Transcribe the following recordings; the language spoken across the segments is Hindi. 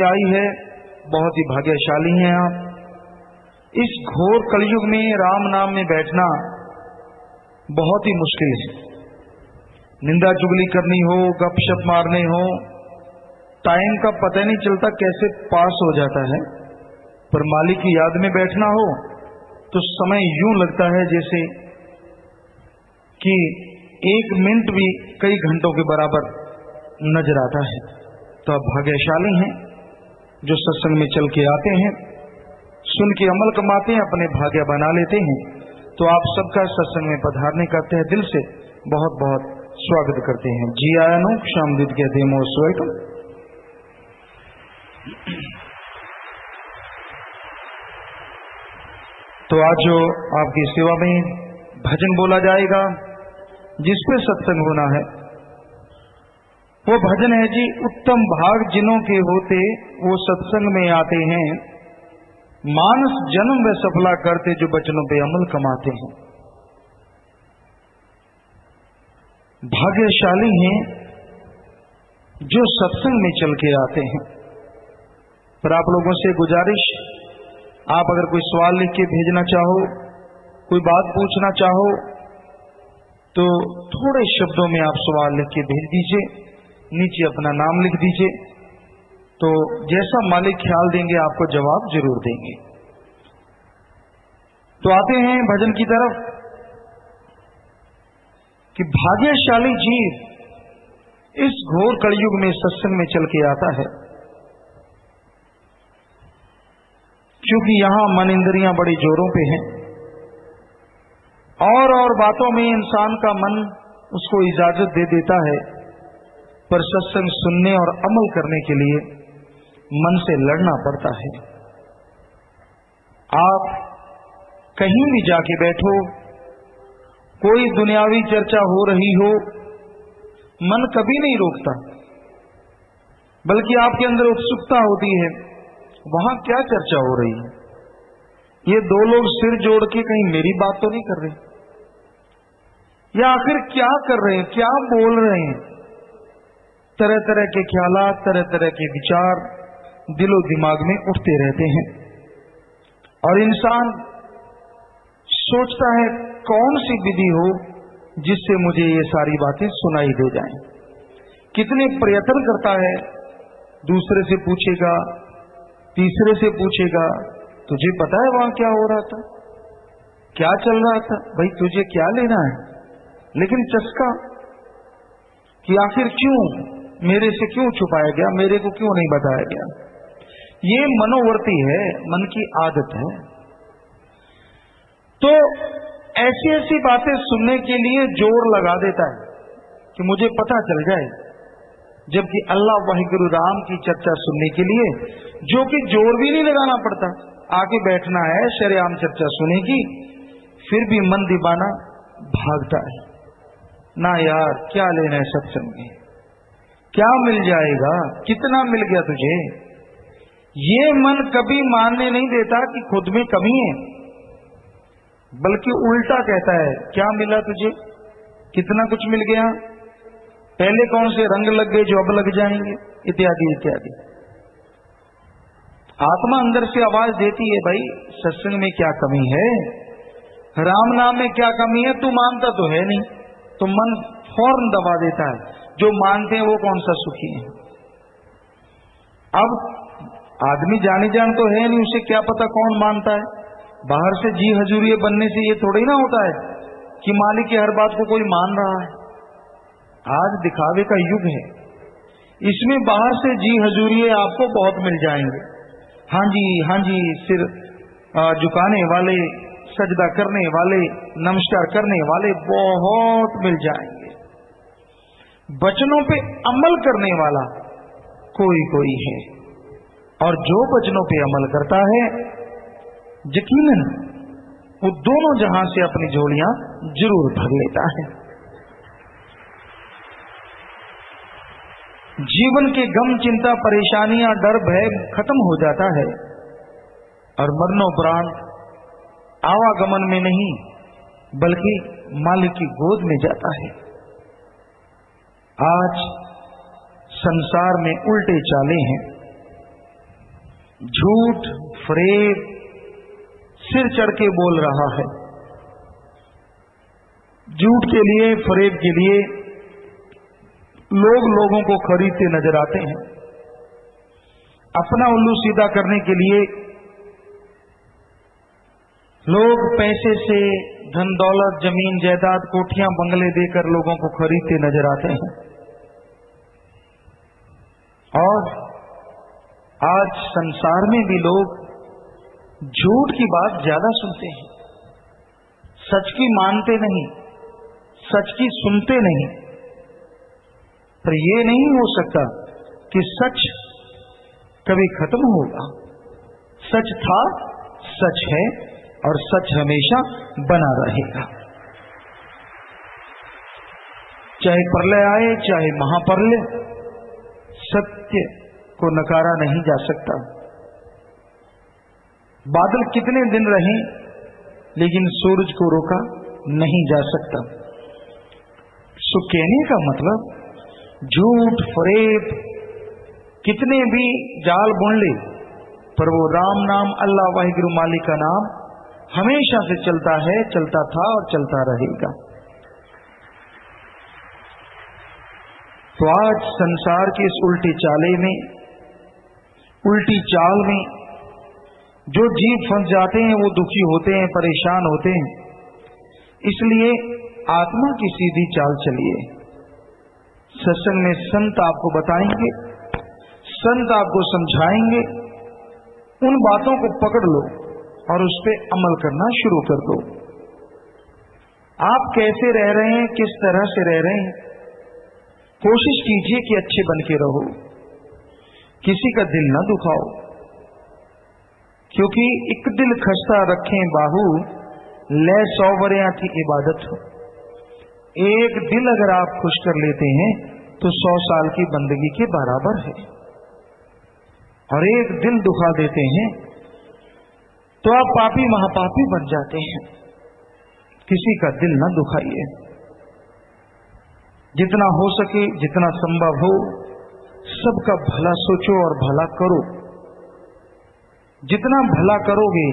आई है, बहुत ही भाग्यशाली हैं आप। इस घोर कलयुग में राम नाम में बैठना बहुत ही मुश्किल है। निंदा चुगली करनी हो, गपशप मारने हो, टाइम का पता नहीं चलता कैसे पास हो जाता है। पर मालिक की याद में बैठना हो तो समय यूं लगता है जैसे कि एक मिनट भी कई घंटों के बराबर नजर आता है। तो आप भाग्यशाली हैं जो सत्संग में चल के आते हैं, सुन के अमल कमाते हैं, अपने भाग्य बना लेते हैं। तो आप सबका सत्संग में पधारने का तहे दिल से बहुत बहुत स्वागत करते हैं। जी आया नो शामदीद कहते हैं, मोस्ट वेलकम। तो आज जो आपकी सेवा में भजन बोला जाएगा, जिस पे सत्संग होना है, वो भजन है जी, उत्तम भाग जिनों के होते वो सत्संग में आते हैं, मानस जन्म व सफला करते जो बचनों पे अमल कमाते हैं। भाग्यशाली हैं जो सत्संग में चल के आते हैं। पर आप लोगों से गुजारिश, आप अगर कोई सवाल लिख के भेजना चाहो, कोई बात पूछना चाहो, तो थोड़े शब्दों में आप सवाल लिख के भेज दीजिए, नीचे अपना नाम लिख दीजिए। तो जैसा मालिक ख्याल देंगे आपको जवाब जरूर देंगे। तो आते हैं भजन की तरफ कि भाग्यशाली जीव इस घोर कलयुग में सत्संग में चल के आता है, क्योंकि यहां मन इंद्रियां बड़ी जोरों पे हैं और बातों में इंसान का मन उसको इजाजत दे देता है, पर सत्संग सुनने और अमल करने के लिए मन से लड़ना पड़ता है। आप कहीं भी जाके बैठो, कोई दुनियावी चर्चा हो रही हो, मन कभी नहीं रोकता, बल्कि आपके अंदर उत्सुकता होती है वहां क्या चर्चा हो रही है, ये दो लोग सिर जोड़ के कहीं मेरी बात तो नहीं कर रहे, या आखिर क्या कर रहे हैं, क्या बोल रहे हैं। तरह तरह के ख्यालात, तरह तरह के विचार दिलो दिमाग में उठते रहते हैं और इंसान सोचता है कौन सी विधि हो जिससे मुझे ये सारी बातें सुनाई दे जाएं। कितने प्रयत्न करता है, दूसरे से पूछेगा, तीसरे से पूछेगा, तुझे पता है वहां क्या हो रहा था, क्या चल रहा था, भाई तुझे क्या लेना है। लेकिन चस्का कि आखिर क्यों मेरे से क्यों छुपाया गया, मेरे को क्यों नहीं बताया गया। ये मनोवर्ती है, मन की आदत है। तो ऐसी ऐसी बातें सुनने के लिए जोर लगा देता है कि मुझे पता चल जाए, जबकि अल्लाह वाहिगुरु राम की चर्चा सुनने के लिए जो कि जोर भी नहीं लगाना पड़ता, आके बैठना है, शरेआम चर्चा सुनेगी, फिर भी मन दीवाना भागता है। ना यार, क्या लेना है सत्संग में, क्या मिल जाएगा, कितना मिल गया तुझे। ये मन कभी मानने नहीं देता कि खुद में कमी है, बल्कि उल्टा कहता है क्या मिला तुझे, कितना कुछ मिल गया, पहले कौन से रंग लग गए जो अब लग जाएंगे, इत्यादि इत्यादि। आत्मा अंदर से आवाज देती है, भाई सत्संग में क्या कमी है, राम नाम में क्या कमी है, तू मानता तो है नहीं। तो मन फौरन दबा देता है, जो मानते हैं वो कौन सा सुखी है। अब आदमी जाने जान तो है नहीं, उसे क्या पता कौन मानता है। बाहर से जी हजूरिये बनने से ये थोड़ी ना होता है कि मालिक की हर बात को कोई मान रहा है। आज दिखावे का युग है, इसमें बाहर से जी हजूरिये आपको बहुत मिल जाएंगे। हाँ जी, सिर झुकाने वाले, सजदा करने वाले, नमस्कार करने वाले बहुत मिल जाएंगे। वचनों पे अमल करने वाला कोई कोई है, और जो वचनों पे अमल करता है यकीनन वो दोनों जहां से अपनी झोलियां जरूर भर लेता है। जीवन के गम, चिंता, परेशानियां, डर, भय खत्म हो जाता है और मरणोपरांत आवागमन में नहीं बल्कि मालिक की गोद में जाता है। आज संसार में उल्टे चाले हैं, झूठ फरेब सिर चढ़ के बोल रहा है। झूठ के लिए, फरेब के लिए लोग लोगों को खरीदते नजर आते हैं। अपना उल्लू सीधा करने के लिए लोग पैसे से, धन दौलत, जमीन जायदाद, कोठियां बंगले देकर लोगों को खरीदते नजर आते हैं। और आज संसार में भी लोग झूठ की बात ज्यादा सुनते हैं, सच की मानते नहीं, सच की सुनते नहीं। पर यह नहीं हो सकता कि सच कभी खत्म होगा। सच था, सच है और सच हमेशा बना रहेगा। चाहे प्रलय आए, चाहे महाप्रलय, सत्य को नकारा नहीं जा सकता। बादल कितने दिन रहे, लेकिन सूरज को रोका नहीं जा सकता। सो कहने का मतलब झूठ फरेब कितने भी जाल बुन ले, पर वो राम नाम, अल्लाह वाहिगुरु मालिक का नाम हमेशा से चलता है, चलता था और चलता रहेगा। तो आज संसार के इस उल्टी चाले में, उल्टी चाल में जो जीव फंस जाते हैं, वो दुखी होते हैं, परेशान होते हैं। इसलिए आत्मा की सीधी चाल चलिए। सत्संग में संत आपको बताएंगे, संत आपको समझाएंगे। उन बातों को पकड़ लो और उस पर अमल करना शुरू कर दो। आप कैसे रह रहे हैं, किस तरह से रह रहे हैं, कोशिश कीजिए कि अच्छे बन के रहो। किसी का दिल न दुखाओ, क्योंकि एक दिल खस्ता रखें बाहू, ले 100 वरियां की इबादत हो। एक दिल अगर आप खुश कर लेते हैं तो 100 साल की बंदगी के बराबर है। और एक दिल दुखा देते हैं तो आप पापी महापापी बन जाते हैं। किसी का दिल न दुखाइए। जितना हो सके, जितना संभव हो, सबका भला सोचो और भला करो। जितना भला करोगे,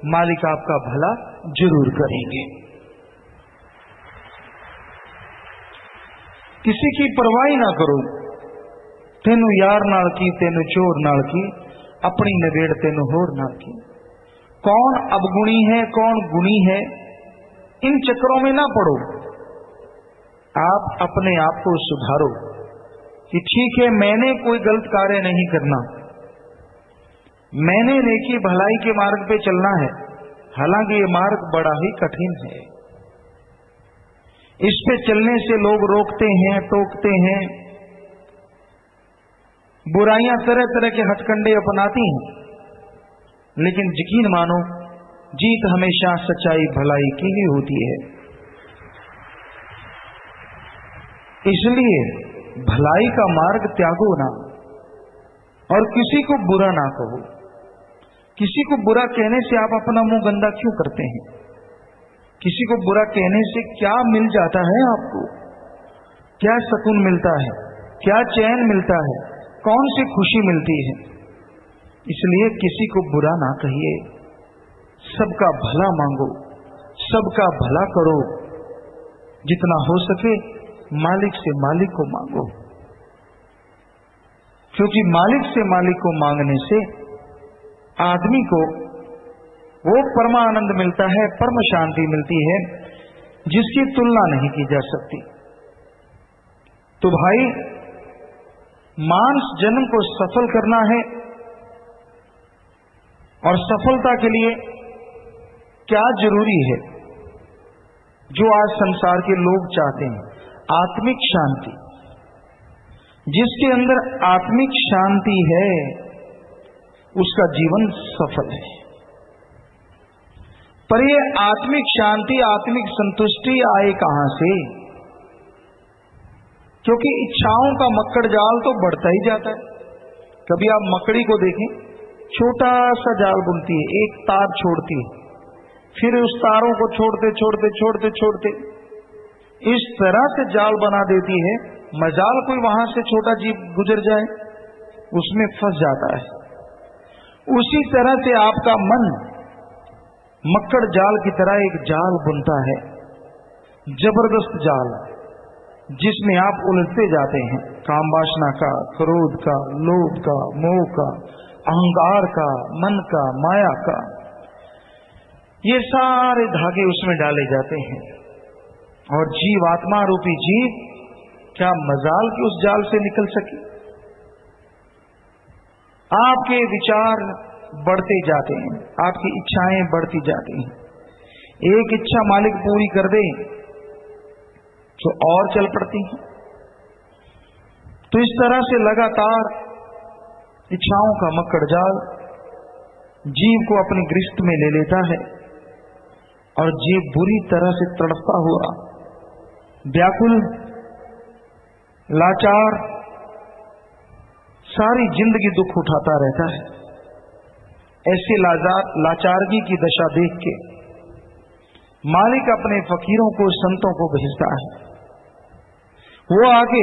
मालिक आपका भला जरूर करेंगे। किसी की परवाही ना करो। तेनू यार नाल की, तेनू चोर नाल की, अपनी नवेड़ तेनू होर नाल की। कौन अवगुणी है, कौन गुणी है, इन चक्करों में ना पड़ो। आप अपने आप को सुधारो कि ठीक है, मैंने कोई गलत कार्य नहीं करना, मैंने नेकी भलाई के मार्ग पे चलना है। हालांकि ये मार्ग बड़ा ही कठिन है। इस पे चलने से लोग रोकते हैं, टोकते हैं, बुराइयां तरह तरह के हथकंडे अपनाती हैं। लेकिन यकीन मानो, जीत हमेशा सच्चाई भलाई की ही होती है। इसलिए भलाई का मार्ग त्यागो ना और किसी को बुरा ना कहो। किसी को बुरा कहने से आप अपना मुंह गंदा क्यों करते हैं? किसी को बुरा कहने से क्या मिल जाता है आपको? क्या सुकून मिलता है? क्या चैन मिलता है? कौन सी खुशी मिलती है? इसलिए किसी को बुरा ना कहिए, सबका भला मांगो, सबका भला करो। जितना हो सके मालिक से मालिक को मांगो, क्योंकि मालिक से मालिक को मांगने से आदमी को वो परमानंद मिलता है, परम शांति मिलती है, जिसकी तुलना नहीं की जा सकती। तो भाई, मानस जन्म को सफल करना है और सफलता के लिए क्या जरूरी है, जो आज संसार के लोग चाहते हैं? आत्मिक शांति। जिसके अंदर आत्मिक शांति है, उसका जीवन सफल है। पर ये आत्मिक शांति, आत्मिक संतुष्टि आए कहां से? क्योंकि इच्छाओं का मक्कड़ जाल तो बढ़ता ही जाता है। कभी आप मकड़ी को देखें, छोटा सा जाल बुनती है, एक तार छोड़ती है, फिर उस तारों को छोड़ते छोड़ते छोड़ते छोड़ते इस तरह से जाल बना देती है, मजाल कोई वहां से छोटा जीव गुजर जाए, उसमें फंस जाता है। उसी तरह से आपका मन मक्कड़ जाल की तरह एक जाल बुनता है, जबरदस्त जाल, जिसमें आप उलझते जाते हैं। काम वासना का, क्रोध का, लोभ का, मोह का, अहंकार का, मन का, माया का, ये सारे धागे उसमें डाले जाते हैं। और जीव, आत्मा रूपी जीव, क्या मजाल कि उस जाल से निकल सके। आपके विचार बढ़ते जाते हैं, आपकी इच्छाएं बढ़ती जाती हैं। एक इच्छा मालिक पूरी कर दे तो और चल पड़ती हैं। तो इस तरह से लगातार इच्छाओं का मक्कड़ जाल जीव को अपनी गिरफ्त में ले लेता है और जीव बुरी तरह से तड़पता हुआ, व्याकुल, लाचार, सारी जिंदगी दुख उठाता रहता है। ऐसे लाचारगी की दशा देख के मालिक अपने फकीरों को, संतों को भेजता है। वो आके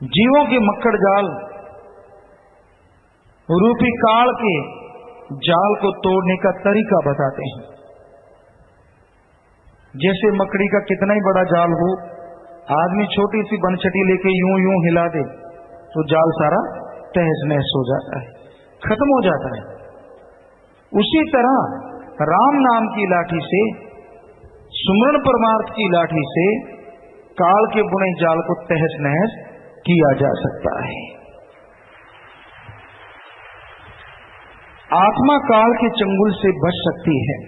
जीवों के मक्कड़ जाल रूपी काल के जाल को तोड़ने का तरीका बताते हैं। जैसे मकड़ी का कितना ही बड़ा जाल हो, आदमी छोटी सी बनछटी लेके यूं यूं हिला दे तो जाल सारा तहस नहस हो जाता है, खत्म हो जाता है। उसी तरह राम नाम की लाठी से, सुमरण परमार्थ की लाठी से काल के बुने जाल को तहस नहस किया जा सकता है। आत्मा काल के चंगुल से बच सकती है।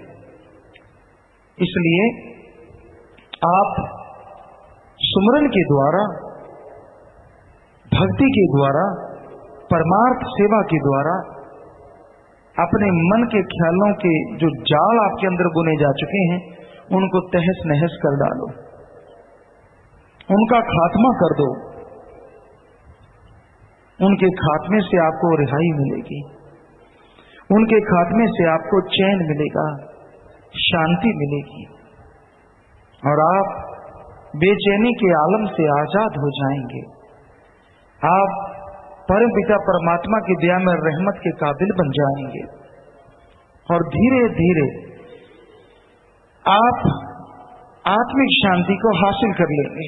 इसलिए आप सुमरन के द्वारा, भक्ति के द्वारा, परमार्थ सेवा के द्वारा अपने मन के ख्यालों के जो जाल आपके अंदर बुने जा चुके हैं उनको तहस नहस कर डालो, उनका खात्मा कर दो। उनके खात्मे से आपको रिहाई मिलेगी, उनके खात्मे से आपको चैन मिलेगा, शांति मिलेगी और आप बेचैनी के आलम से आजाद हो जाएंगे। आप परम पिता परमात्मा की दया में रहमत के काबिल बन जाएंगे और धीरे धीरे आप आत्मिक शांति को हासिल कर लेंगे।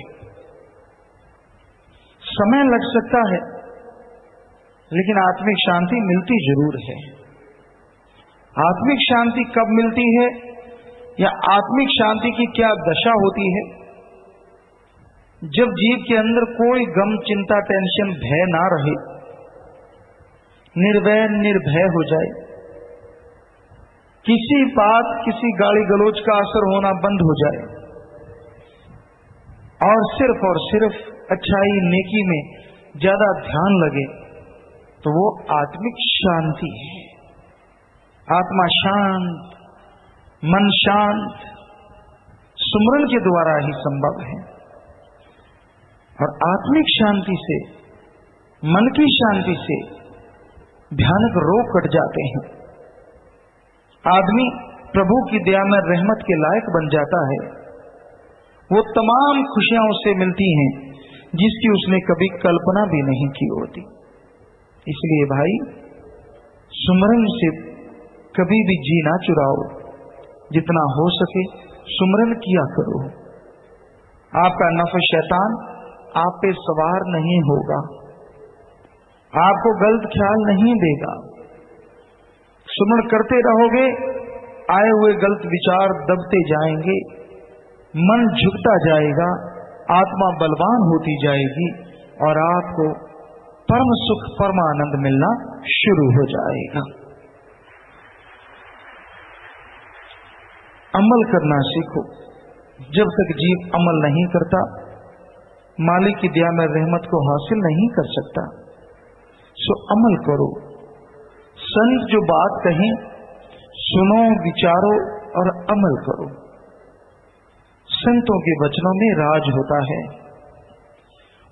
समय लग सकता है लेकिन आत्मिक शांति मिलती जरूर है। आत्मिक शांति कब मिलती है या आत्मिक शांति की क्या दशा होती है? जब जीव के अंदर कोई गम, चिंता, टेंशन, भय ना रहे, निर्वय निर्भय हो जाए, किसी बात, किसी गाली गलौज का असर होना बंद हो जाए और सिर्फ अच्छाई, नेकी में ज्यादा ध्यान लगे, तो वो आत्मिक शांति है। आत्मा शांत, मन शांत सुमरन के द्वारा ही संभव है। और आत्मिक शांति से, मन की शांति से भयानक रोग कट जाते हैं। आदमी प्रभु की दया में रहमत के लायक बन जाता है। वो तमाम खुशियां उसे मिलती हैं जिसकी उसने कभी कल्पना भी नहीं की होती। इसलिए भाई, सुमरन से कभी भी जी ना चुराओ, जितना हो सके सुमरन किया करो। आपका नफ्स शैतान आप पे सवार नहीं होगा, आपको गलत ख्याल नहीं देगा। सुमरण करते रहोगे, आए हुए गलत विचार दबते जाएंगे, मन झुकता जाएगा, आत्मा बलवान होती जाएगी और आपको परम सुख, परमानंद मिलना शुरू हो जाएगा। अमल करना सीखो। जब तक जीव अमल नहीं करता, मालिक की दया में रहमत को हासिल नहीं कर सकता। सो अमल करो। संत जो बात कहें सुनो, विचारो और अमल करो। संतों के वचनों में राज होता है।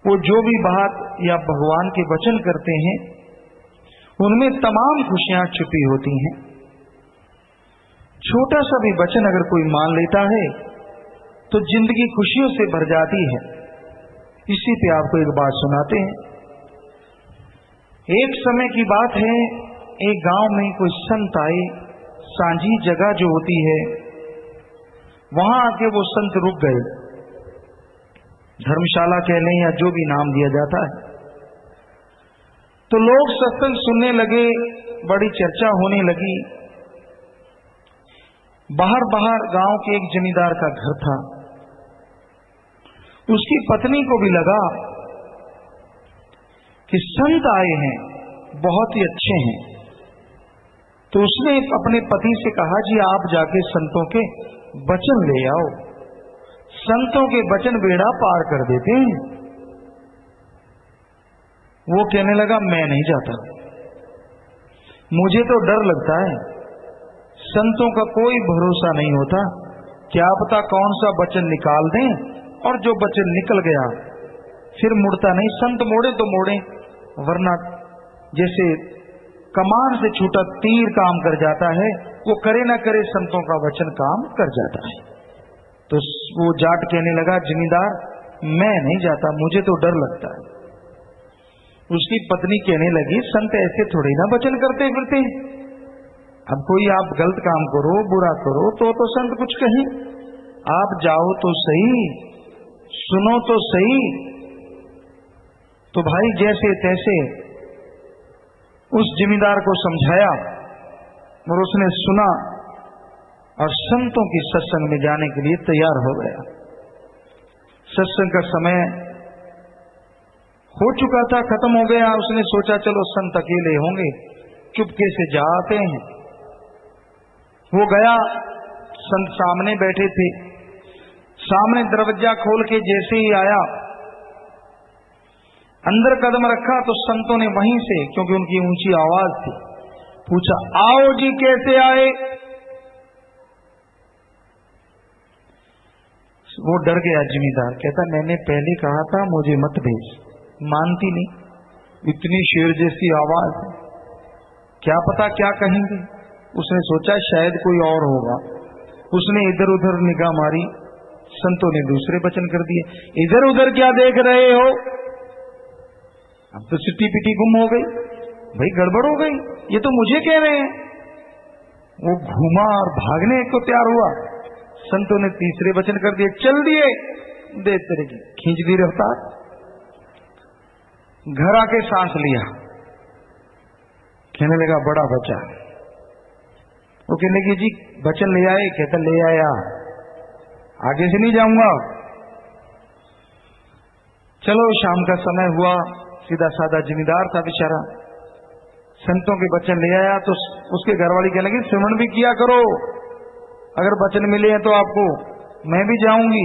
वो जो भी बात या भगवान के वचन करते हैं उनमें तमाम खुशियां छुपी होती हैं। छोटा सा भी वचन अगर कोई मान लेता है तो जिंदगी खुशियों से भर जाती है। इसी पे आपको एक बात सुनाते हैं। एक समय की बात है, एक गांव में कोई संत आए। सांझी जगह जो होती है वहां आके वो संत रुक गए। धर्मशाला कह लें या जो भी नाम दिया जाता है। तो लोग सत्संग सुनने लगे, बड़ी चर्चा होने लगी। बाहर गांव के एक जमींदार का घर था। उसकी पत्नी को भी लगा कि संत आए हैं, बहुत ही अच्छे हैं। तो उसने अपने पति से कहा, जी आप जाके संतों के वचन ले आओ, संतों के वचन बेड़ा पार कर देते हैं। वो कहने लगा, मैं नहीं जाता, मुझे तो डर लगता है, संतों का कोई भरोसा नहीं होता, क्या पता कौन सा वचन निकाल दें और जो वचन निकल गया फिर मुड़ता नहीं। संत मोड़े तो मोड़े, वरना जैसे कमान से छूटा तीर काम कर जाता है, वो करे ना करे संतों का वचन काम कर जाता है। तो वो जाट कहने लगा, जमींदार मैं नहीं जाता, मुझे तो डर लगता है। उसकी पत्नी कहने लगी, संत ऐसे थोड़ी ना वचन करते फिरते, अब कोई आप गलत काम करो, बुरा करो तो संत कुछ कहें, आप जाओ तो सही, सुनो तो सही। तो भाई जैसे तैसे उस जमींदार को समझाया और उसने सुना और संतों की सत्संग में जाने के लिए तैयार हो गया। सत्संग का समय हो चुका था, खत्म हो गया। उसने सोचा चलो संत अकेले होंगे, चुपके से जाते हैं। वो गया, संत सामने बैठे थे। सामने दरवाजा खोल के जैसे ही आया, अंदर कदम रखा तो संतों ने वहीं से, क्योंकि उनकी ऊंची आवाज थी, पूछा, आओ जी कैसे आए। वो डर गया जमींदार, कहता मैंने पहले कहा था मुझे मत भेज, मानती नहीं, इतनी शेर जैसी आवाज, क्या पता क्या कहेंगे। उसने सोचा शायद कोई और होगा। उसने इधर उधर निगाह मारी, संतों ने दूसरे वचन कर दिए, इधर उधर क्या देख रहे हो, अब तो सिट्टी पिटी गुम हो गई, भाई गड़बड़ हो गई, ये तो मुझे कह रहे हैं। वो घूमा और भागने को तैयार हुआ। संतों ने तीसरे वचन कर दिए, चल दिए, दे तेरे की खींच दी रफ्तार। घर आके सांस लिया, कहने लगा बड़ा बचा। वो कहने लगी, जी वचन ले आए, कहता ले आया, आगे से नहीं जाऊंगा। चलो शाम का समय हुआ, सीधा साधा जमींदार था बेचारा, संतों के वचन ले आया। तो उसके घरवाली कहने लगी, श्रवण भी किया करो, अगर वचन मिले हैं तो आपको, मैं भी जाऊंगी।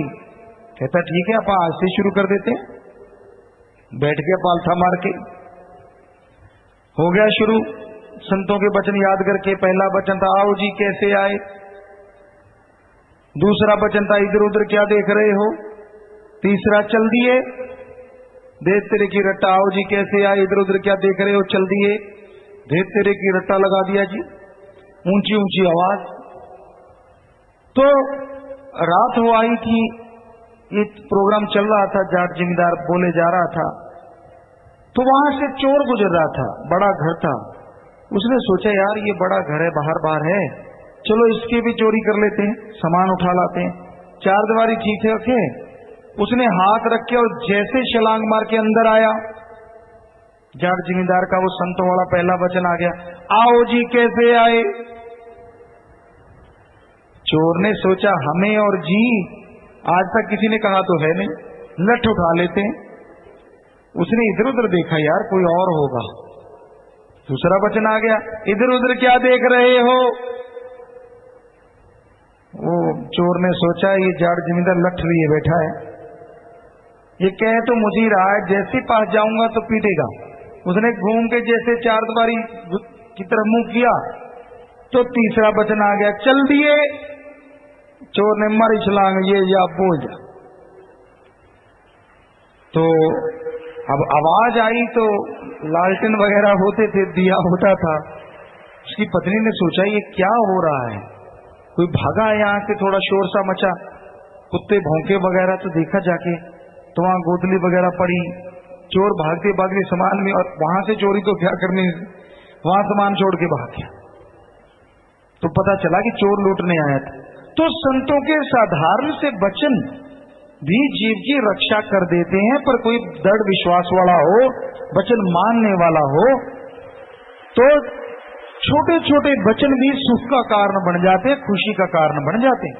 कहता ठीक है, आप आज से शुरू कर देते हैं। बैठ गया पालथा मार के, हो गया शुरू। संतों के वचन याद करके, पहला वचन था आओ जी कैसे आए, दूसरा वचन था इधर उधर क्या देख रहे हो, तीसरा चल दिए, देख तेरे की रट्टा, आओ जी कैसे आए, इधर उधर क्या देख रहे हो, चल दिए, देख तेरे की रट्टा लगा दिया जी, ऊंची ऊंची आवाज। तो रात हो आई थी, ये प्रोग्राम चल रहा था, जाट जमींदार बोले जा रहा था। तो वहां से चोर गुजर रहा था, बड़ा घर था। उसने सोचा यार ये बड़ा घर है, बाहर बाहर है, चलो इसके भी चोरी कर लेते हैं, सामान उठा लाते हैं। चार दीवारी ठीक है रखे, उसने हाथ रख के और जैसे छलांग मार के अंदर आया, जाट जमींदार का वो संतों वाला पहला वचन आ गया, आओ जी कैसे आए। चोर ने सोचा हमें और जी आज तक किसी ने कहा तो है नहीं, लठ उठा लेते हैं। उसने इधर उधर देखा, यार कोई और होगा। दूसरा वचन आ गया, इधर उधर क्या देख रहे हो। वो चोर ने सोचा ये जाट जमींदार लठ लिए बैठा है, ये कह तो मुझे ही रहा है, जैसे पास जाऊंगा तो पीटेगा। उसने घूम के जैसे चार दीवारी की तरफ मुंह किया तो तीसरा वचन आ गया, चल दिए। चोर ने मारी छलांग, ये या बोल जा। तो अब आवाज आई तो लालटेन वगैरह होते थे, दिया होता था। उसकी पत्नी ने सोचा ये क्या हो रहा है, कोई भागा है यहाँ से, थोड़ा शोर सा मचा, कुत्ते भौंके वगैरह तो देखा जाके, तो वहां गोदली वगैरह पड़ी, चोर भागते भागते सामान में, और वहां से चोरी तो क्या करनी, वहां सामान छोड़ के भाग गया, तो पता चला कि चोर लूटने आया था। तो संतों के साधारण से वचन भी जीव की रक्षा कर देते हैं, पर कोई दृढ़ विश्वास वाला हो, वचन मानने वाला हो, तो छोटे छोटे वचन भी सुख का कारण बन जाते, खुशी का कारण बन जाते।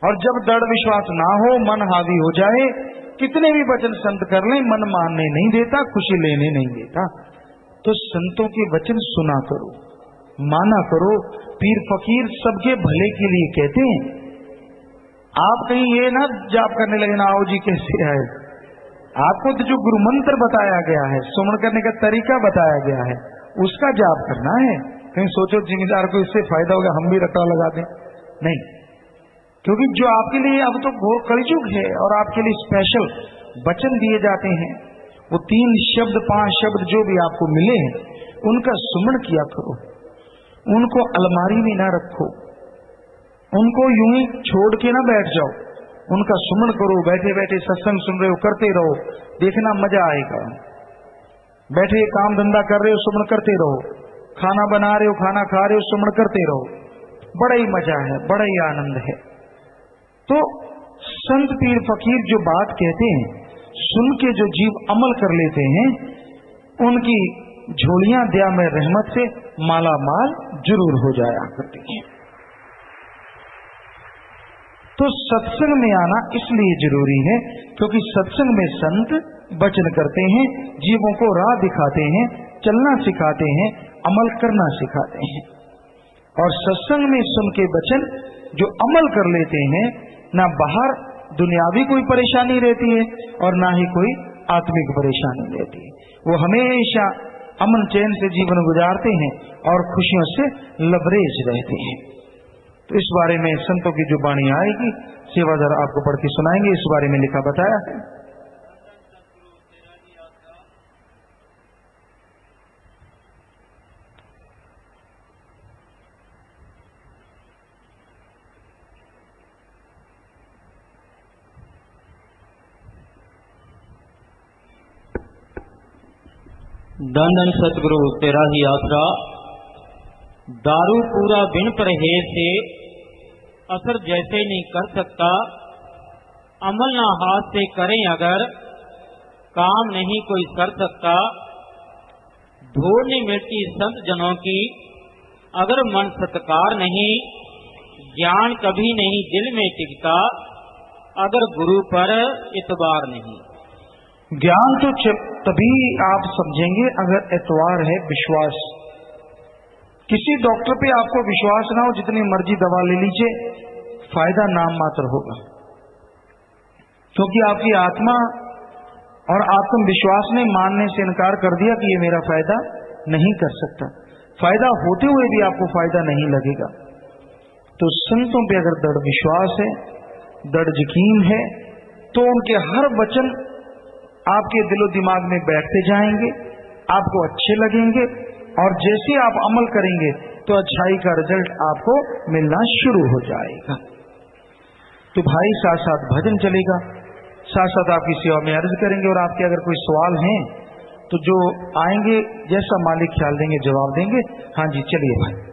और जब दृढ़ विश्वास ना हो, मन हावी हो जाए, कितने भी वचन संत कर लें, मन मानने नहीं देता, खुशी लेने नहीं देता। तो संतों के वचन सुना करो, माना करो। पीर फकीर सबके भले के लिए कहते हैं। आप कहीं ये ना जाप करने लगे ना, आओ जी कैसे आए। आपको तो जो गुरु मंत्र बताया गया है, सुमन करने का तरीका बताया गया है, उसका जाप करना है। कहीं सोचो जिम्मेदार को इससे फायदा होगा, हम भी रटा लगा दें, नहीं। क्योंकि जो आपके लिए अब तो घोर कलयुग है और आपके लिए स्पेशल वचन दिए जाते हैं, वो 3 शब्द 5 शब्द जो भी आपको मिले हैं, उनका सुमन किया करो। उनको अलमारी में ना रखो, उनको यूं ही छोड़ के ना बैठ जाओ, उनका सुमन करो। बैठे बैठे सत्संग सुन रहे हो, करते रहो, देखना मजा आएगा। बैठे काम धंधा कर रहे हो, सुमन करते रहो। खाना बना रहे हो, खाना खा रहे हो, सुमन करते रहो। बड़ा ही मजा है, बड़ा ही आनंद है। तो संत पीर फकीर जो बात कहते हैं, सुन के जो जीव अमल कर लेते हैं, उनकी झोलियां दया में रहमत से माला माल जरूर हो जाया करती हैं। तो सत्संग में आना इसलिए जरूरी है क्योंकि सत्संग में संत वचन करते हैं, जीवों को राह दिखाते हैं, चलना सिखाते हैं, अमल करना सिखाते हैं। और सत्संग में सुन के वचन जो अमल कर लेते हैं, ना बाहर दुनियावी कोई परेशानी रहती है और ना ही कोई आत्मिक परेशानी रहती है। वो हमेशा अमन चैन से जीवन गुजारते हैं और खुशियों से लबरेज रहते हैं। तो इस बारे में संतों की जो वाणी आएगी, सेवादार आपको पढ़ के सुनाएंगे। इस बारे में लिखा बताया है। धन धन सतगुरु तेरा ही आसरा, दारू पूरा बिन परहेज से असर जैसे नहीं कर सकता। अमल ना हाथ से करें अगर, काम नहीं कोई कर सकता। धूल नहीं मिलती संत जनों की अगर मन सत्कार नहीं। ज्ञान कभी नहीं दिल में टिकता अगर गुरु पर इतबार नहीं। ज्ञान तो तभी आप समझेंगे अगर एतवार है, विश्वास। किसी डॉक्टर पे आपको विश्वास ना हो, जितनी मर्जी दवा ले लीजिए, फायदा नाम मात्र होगा। क्योंकि आपकी आत्मा और आत्मविश्वास ने मानने से इनकार कर दिया कि ये मेरा फायदा नहीं कर सकता। फायदा होते हुए भी आपको फायदा नहीं लगेगा। तो संतों पे अगर दृढ़ विश्वास है, दृढ़ यकीन है, तो उनके हर वचन आपके दिलो दिमाग में बैठते जाएंगे, आपको अच्छे लगेंगे, और जैसे आप अमल करेंगे तो अच्छाई का रिजल्ट आपको मिलना शुरू हो जाएगा। तो भाई साथ साथ भजन चलेगा, साथ साथ आपकी सेवा में अर्ज करेंगे। और आपके अगर कोई सवाल हैं तो जो आएंगे, जैसा मालिक ख्याल देंगे जवाब देंगे। हाँ जी, चलिए भाई।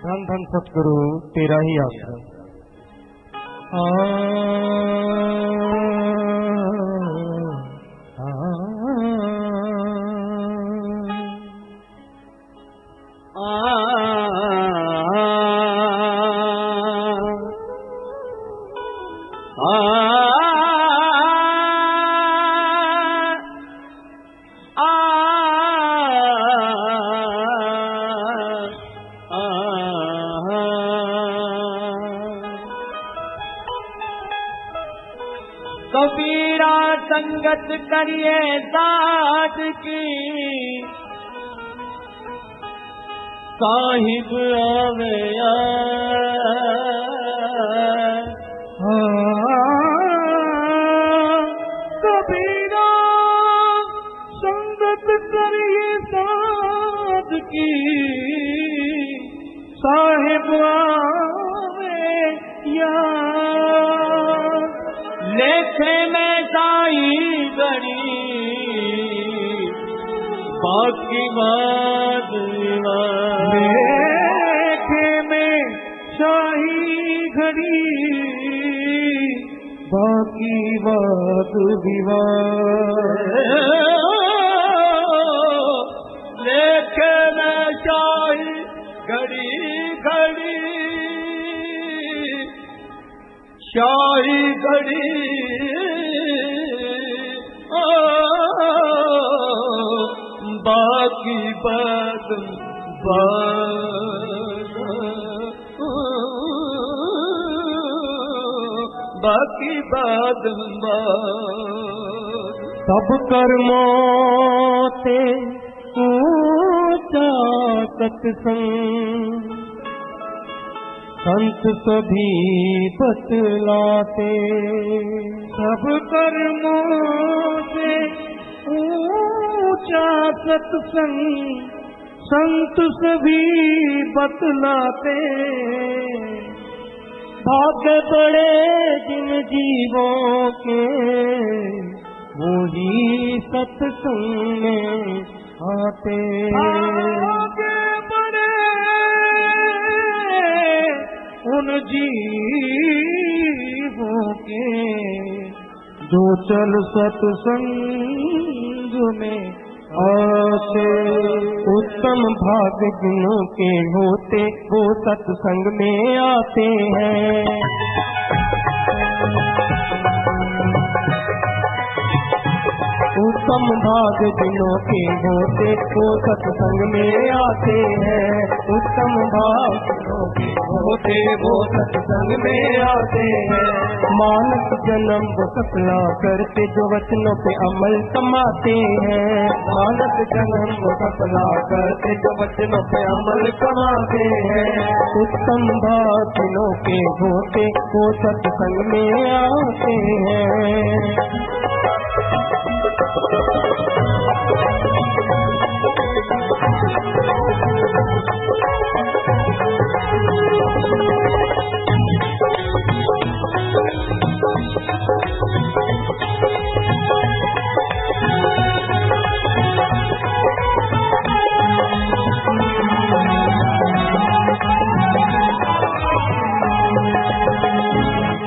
धन धन सतगुरु तेरा ही आसरा। कबीरा संगत करिए साथ की, साहिब आवे कबीरा संगत करिए साथ की, साहिब आवे यार। लेखे में साई गड़ी, बाकी बात विवाद। लेखे में शाही घड़ी, बाकी बात विवाद। लेखे में शाही घड़ी घड़ी, शाही घड़ी बाकी बात बाकी बात सब कर्मों ते ऊंचा सत्संग, संत सभी बतलाते। सब कर्मों से ऊंचा सत्संग, संत सभी बतलाते। भाग्य बड़े जिन जीवों के, वही सत्संग में आते। भाग्य बड़े उन जीवों के, जो चल सत्संग में आते। उत्तम भाग्य जिनों के होते, वो सत्संग में आते हैं। उत्तम भाग्य जिनों के होते, वो सत्संग में आते हैं। उत्तम भाग्य जिनों के होते, वो सत्संग में आते हैं। मानस जन्म वो सफला करते, जो वचनों पे अमल कमाते हैं। मानस जन्म वो सफला करते, जो वचनों पे अमल कमाते हैं। उत्तम भाग्य जिनों के होते, वो सत्संग में आते हैं।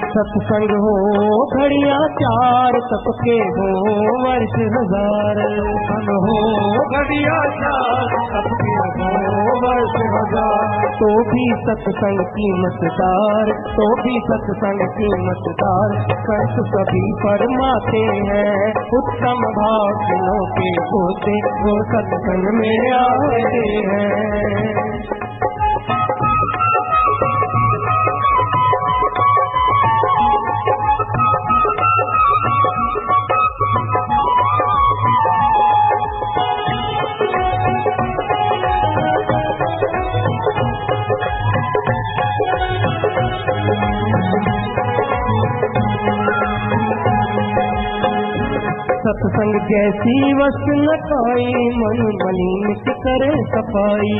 सत्संग हो घड़िया चार, तपके हो वर्ष हजार। सत्संग हो घड़िया चार, तपके हो वर्ष हजार। तो भी सत्संग कीमतदार, तो भी सत्संग कीमतदार, संत सभी फरमाते हैं। उत्तम भाग्यों के होते, वो सत्संग में आते हैं। सत्संग जैसी वस्तु न पाई, मन मलिन करे सफाई।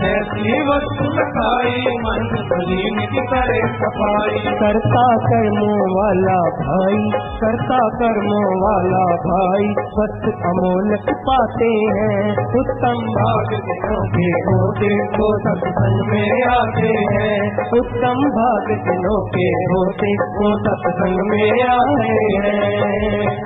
जैसी वस्तु न पाई, मन मलिन करे सफाई। करता कर्मों वाला भाई, करता कर्मों वाला भाई, वस्तु अमोलक पाते हैं। उत्तम भाग्य जिनों के होते, वो सत्संग में आते हैं। उत्तम भाग्य जिनों के होते, वो सत्संग में आए हैं।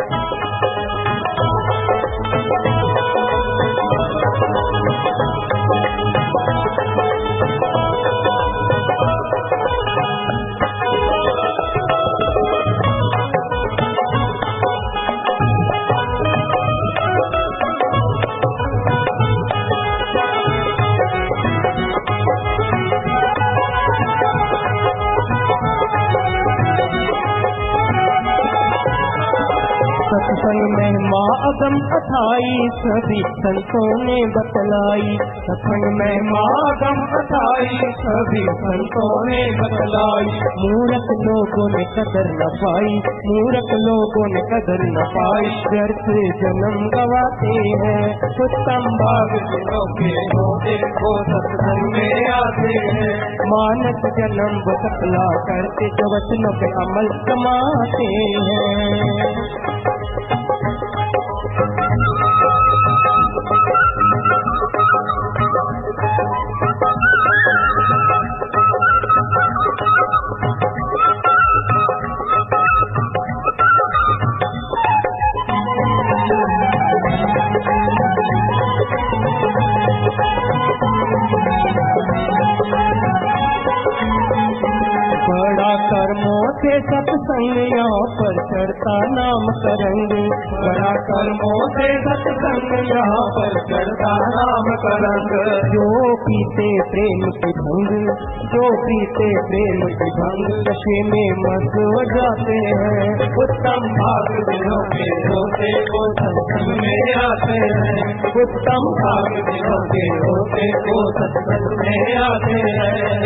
सत्संग महिमा अगम अथाई सभी संतों ने बतलाई। सत्संग महिमा अगम अथाई सभी संतों ने बतलाई। मूर्ख लोगों ने कदर न पाई, मूर्ख लोगों ने कदर न पाई। व्यर्थ जन्म गवाते हैं, उत्तम भाग जिनों के होते वो सत्संग में आते हैं। मानस जन्म बतला करते जो वचनों पे अमल कमाते हैं। बड़ा कर्मों से सत्संग यहाँ पर चढ़ता नाम करेंगे। बड़ा कर्मों से सत्संग यहाँ पर चढ़ता नाम करेंगे। जो पीते प्रेम की भंग, जो पीते प्रेम की भंग, नशे में मस्त हो जाते हैं। उत्तम भाग जिनों के होते वो सत्संग में आते हैं। उत्तम भाग जिनों के होते वो सत्संग में आते हैं।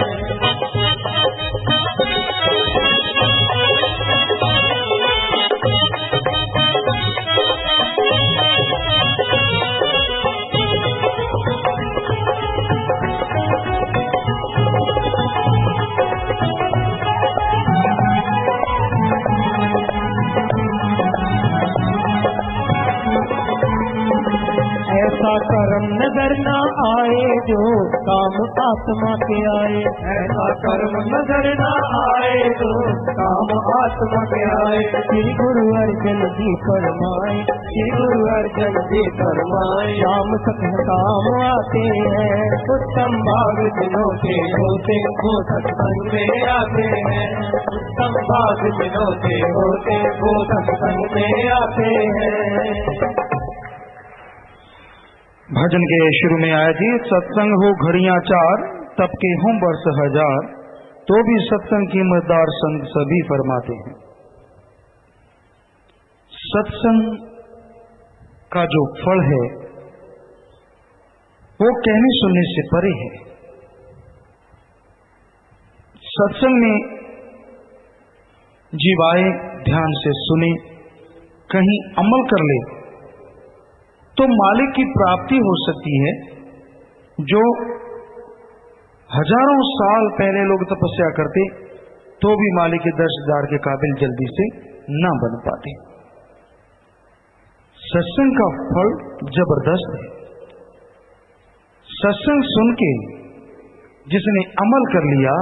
ऐसा कर्म नजर न आए जो काम आत्मा के आए। ऐसा कर्म नजर न आए जो काम आत्मा के आए। श्री गुरु अर्जन जी फरमाए, श्री गुरु अर्जन जी फरमाए। शाम सत्संग काम आते हैं। उत्तम भाग जिनों के होते वो सत्संग में आते हैं। उत्तम भाग जिनों के होते वो सत्संग में आते हैं। भजन के शुरू में आया जी, सत्संग हो घड़ियां चार, तब के हों वर्ष हजार, तो भी सत्संग की मजदार संत सभी फरमाते हैं। सत्संग का जो फल है वो कहने सुनने से परे है। सत्संग में जीव आए, ध्यान से सुने, कहीं अमल कर ले तो मालिक की प्राप्ति हो सकती है। जो हजारों साल पहले लोग तपस्या करते तो भी मालिक के दर्शनदार के काबिल जल्दी से ना बन पाते। सत्संग का फल जबरदस्त है। सत्संग सुन के जिसने अमल कर लिया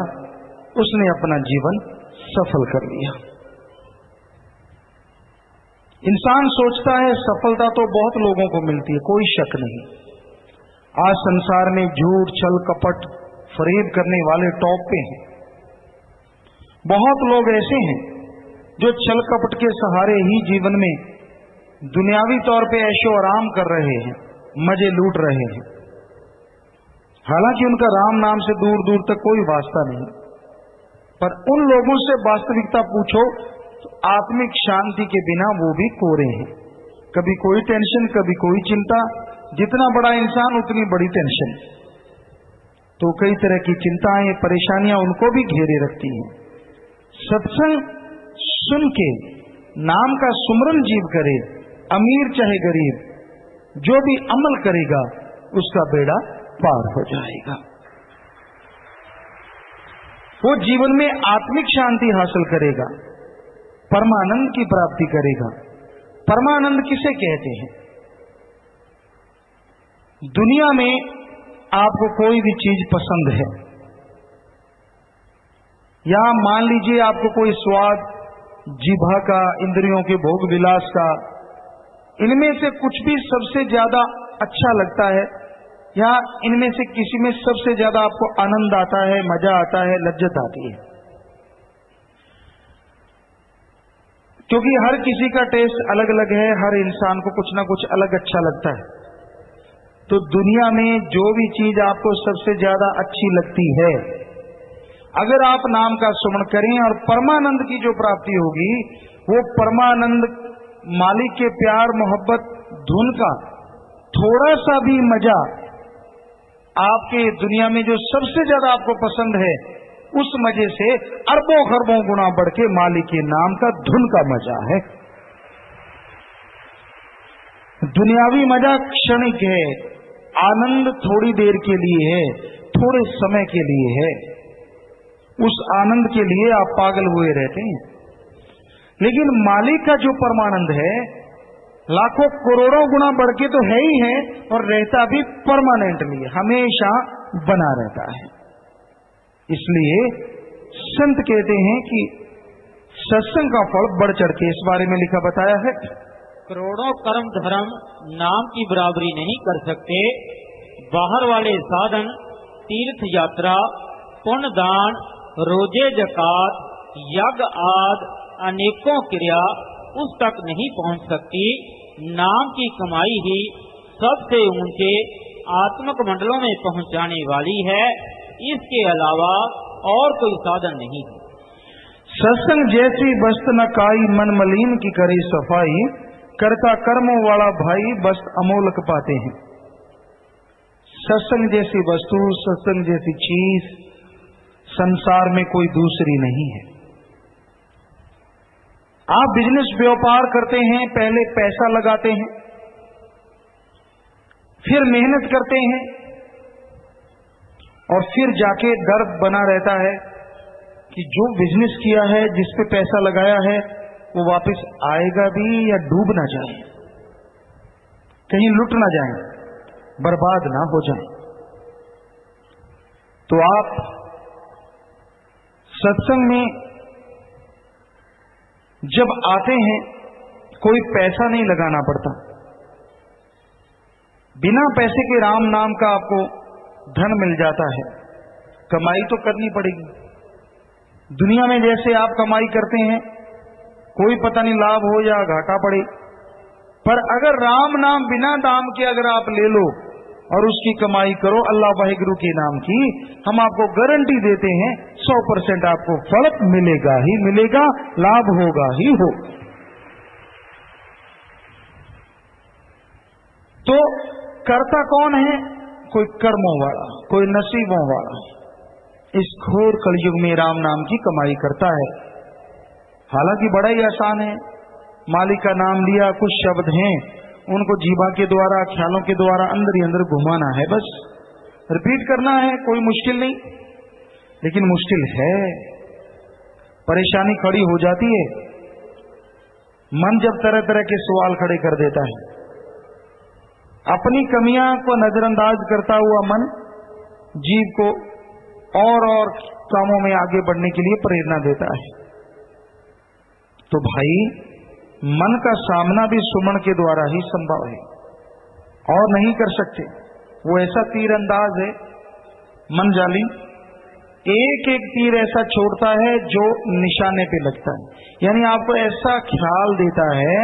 उसने अपना जीवन सफल कर लिया। इंसान सोचता है सफलता तो बहुत लोगों को मिलती है, कोई शक नहीं। आज संसार में झूठ, छल, कपट, फरेब करने वाले टॉप पे हैं। बहुत लोग ऐसे हैं जो छल कपट के सहारे ही जीवन में दुनियावी तौर पे ऐशो आराम कर रहे हैं, मजे लूट रहे हैं। हालांकि उनका राम नाम से दूर दूर तक कोई वास्ता नहीं, पर उन लोगों से वास्तविकता पूछो तो आत्मिक शांति के बिना वो भी कोरे हैं। कभी कोई टेंशन, कभी कोई चिंता। जितना बड़ा इंसान उतनी बड़ी टेंशन। तो कई तरह की चिंताएं, परेशानियां उनको भी घेरे रखती हैं। सत्संग सुन के नाम का सुमरन जीव करे, अमीर चाहे गरीब, जो भी अमल करेगा उसका बेड़ा पार हो जाएगा। वो जीवन में आत्मिक शांति हासिल करेगा, परमानंद की प्राप्ति करेगा। परमानंद किसे कहते हैं? दुनिया में आपको कोई भी चीज पसंद है, या मान लीजिए आपको कोई स्वाद, जीभा का, इंद्रियों के भोग विलास का, इनमें से कुछ भी सबसे ज्यादा अच्छा लगता है, या इनमें से किसी में सबसे ज्यादा आपको आनंद आता है, मजा आता है, लज्जत आती है। क्योंकि हर किसी का टेस्ट अलग अलग है, हर इंसान को कुछ ना कुछ अलग अच्छा लगता है। तो दुनिया में जो भी चीज आपको सबसे ज्यादा अच्छी लगती है, अगर आप नाम का सुमरण करें और परमानंद की जो प्राप्ति होगी, वो परमानंद मालिक के प्यार मोहब्बत धुन का थोड़ा सा भी मजा आपके दुनिया में जो सबसे ज्यादा आपको पसंद है, उस मजे से अरबों खरबों गुना बढ़ के मालिक के नाम का धुन का मजा है। दुनियावी मजा क्षणिक है, आनंद थोड़ी देर के लिए है, थोड़े समय के लिए है। उस आनंद के लिए आप पागल हुए रहते हैं। लेकिन मालिक का जो परमानंद है, लाखों करोड़ों गुना बढ़ के तो है ही है, और रहता भी परमानेंटली, हमेशा बना रहता है। इसलिए संत कहते हैं कि सत्संग का फल बढ़ चढ़ के इस बारे में लिखा बताया है। करोड़ों कर्म धर्म नाम की बराबरी नहीं कर सकते। बाहर वाले साधन, तीर्थ यात्रा, पुण्य दान, रोजे जकात, यज्ञ आदि अनेकों क्रिया उस तक नहीं पहुंच सकती। नाम की कमाई ही सबसे ऊंचे आत्मक मंडलों में पहुंचाने वाली है। इसके अलावा और कोई साधन नहीं है। सत्संग जैसी वस्त न काई, मन मलिन की करे सफाई, करता कर्मों वाला भाई बस अमोलक पाते हैं। सत्संग जैसी वस्तु, सत्संग जैसी चीज संसार में कोई दूसरी नहीं है। आप बिजनेस व्यापार करते हैं, पहले पैसा लगाते हैं, फिर मेहनत करते हैं, और फिर जाके डर बना रहता है कि जो बिजनेस किया है, जिस पे पैसा लगाया है, वो वापस आएगा भी या डूब ना जाए, कहीं लुट ना जाए, बर्बाद ना हो जाए। तो आप सत्संग में जब आते हैं, कोई पैसा नहीं लगाना पड़ता। बिना पैसे के राम नाम का आपको धन मिल जाता है। कमाई तो करनी पड़ेगी। दुनिया में जैसे आप कमाई करते हैं, कोई पता नहीं लाभ हो या घाटा पड़े, पर अगर राम नाम बिना दाम के अगर आप ले लो और उसकी कमाई करो अल्लाह वाहिगुरु के नाम की, हम आपको गारंटी देते हैं 100% आपको फल मिलेगा ही मिलेगा, लाभ होगा ही हो। तो कर्ता कौन है? कोई कर्मों वाला, कोई नसीबों वाला इस घोर कलयुग में राम नाम की कमाई करता है। हालांकि बड़ा ही आसान है। मालिक का नाम लिया, कुछ शब्द हैं, उनको जीवा के द्वारा, ख्यालों के द्वारा अंदर ही अंदर घुमाना है, बस रिपीट करना है, कोई मुश्किल नहीं। लेकिन मुश्किल है, परेशानी खड़ी हो जाती है। मन जब तरह तरह के सवाल खड़े कर देता है, अपनी कमियां को नजरअंदाज करता हुआ मन जीव को और कामों में आगे बढ़ने के लिए प्रेरणा देता है। तो भाई, मन का सामना भी सुमन के द्वारा ही संभव है, और नहीं कर सकते। वो ऐसा तीर अंदाज है मन जाली, एक एक तीर ऐसा छोड़ता है जो निशाने पे लगता है। यानी आपको ऐसा ख्याल देता है,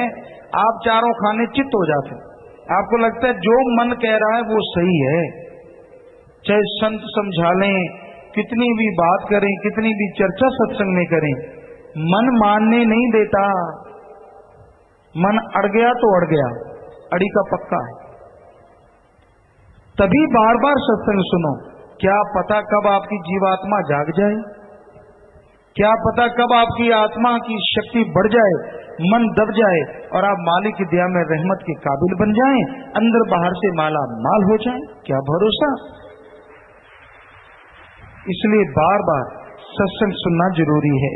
आप चारों खाने चित्त हो जाते हैं। आपको लगता है जो मन कह रहा है वो सही है। चाहे संत समझा लें, कितनी भी बात करें, कितनी भी चर्चा सत्संग में करें, मन मानने नहीं देता। मन अड़ गया तो अड़ गया, अड़ी का पक्का है। तभी बार बार सत्संग सुनो। क्या पता कब आपकी जीवात्मा जाग जाए, क्या पता कब आपकी आत्मा की शक्ति बढ़ जाए, मन दब जाए और आप मालिक की दया में रहमत के काबिल बन जाएं, अंदर बाहर से माला माल हो जाएं। क्या भरोसा। इसलिए बार बार सत्संग सुनना जरूरी है।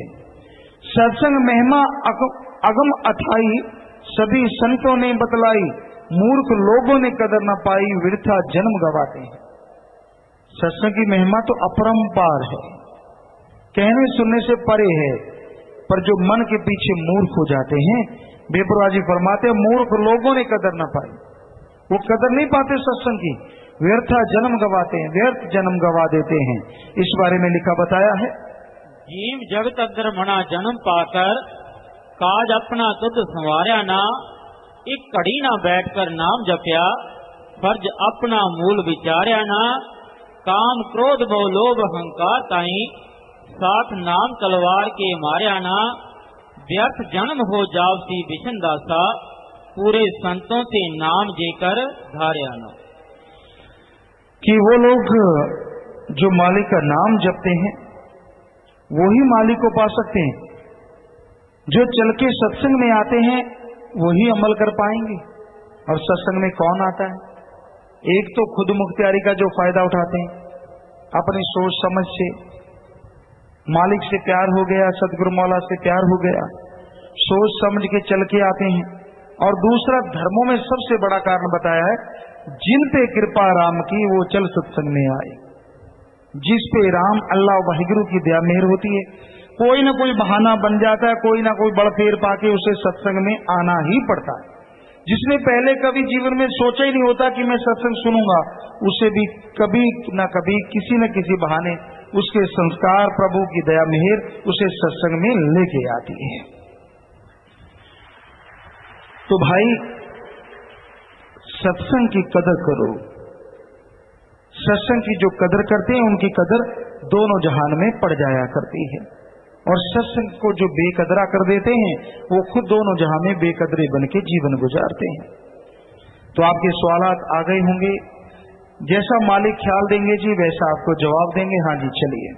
सत्संग महिमा अगम अथाई, सभी संतों ने बतलाई, मूर्ख लोगों ने कदर न पाई, वृथा जन्म गवाते हैं। सत्संग की महिमा तो अपरंपार है, कहने सुनने से परे है, पर जो मन के पीछे मूर्ख हो जाते हैं, बेपरवाह जी फरमाते हैं, मूर्ख लोगों ने कदर न पाई, वो कदर नहीं पाते सत्संग की, व्यर्था जन्म गवाते हैं, व्यर्थ जन्म गवा देते हैं। इस बारे में लिखा बताया है, जीव जगत अंदर मना जन्म पाकर, काज अपना तुद संवार्या ना, एक घड़ी ना बैठकर नाम जप्या, फर्ज अपना मूल विचार्या ना, काम क्रोध मोह लोभ अहंकार ताई, साथ नाम तलवार के मार्या ना, व्यर्थ जन्म हो जावती विषण दासा, पूरे संतों से नाम जेकर धार्या न। कि वो लोग जो मालिक का नाम जपते हैं वही मालिक को पा सकते हैं, जो चल के सत्संग में आते हैं वही अमल कर पाएंगे। और सत्संग में कौन आता है? एक तो खुद मुख्तियारी का जो फायदा उठाते हैं, अपनी सोच समझ से मालिक से प्यार हो गया, सतगुरु मौला से प्यार हो गया, सोच समझ के चल के आते हैं। और दूसरा, धर्मों में सबसे बड़ा कारण बताया है, जिन पे कृपा राम की वो चल सत्संग में आए। जिस पे राम अल्लाह वाहिगुरु की दया मेहर होती है, कोई ना कोई बहाना बन जाता है, कोई ना कोई बड़फेर पाके उसे सत्संग में आना ही पड़ता है। जिसने पहले कभी जीवन में सोचा ही नहीं होता कि मैं सत्संग सुनूंगा, उसे भी कभी न कभी किसी न किसी बहाने उसके संस्कार, प्रभु की दया मेहर उसे सत्संग में लेके आती है। तो भाई, सत्संग की कदर करो। सत्संग की जो कदर करते हैं उनकी कदर दोनों जहान में पड़ जाया करती है, और सत्संग को जो बेकदरा कर देते हैं वो खुद दोनों जहां में बेकदरे बन के जीवन गुजारते हैं। तो आपके सवालात आ गए होंगे, जैसा मालिक ख्याल देंगे जी वैसा आपको जवाब देंगे। हाँ जी, चलिए।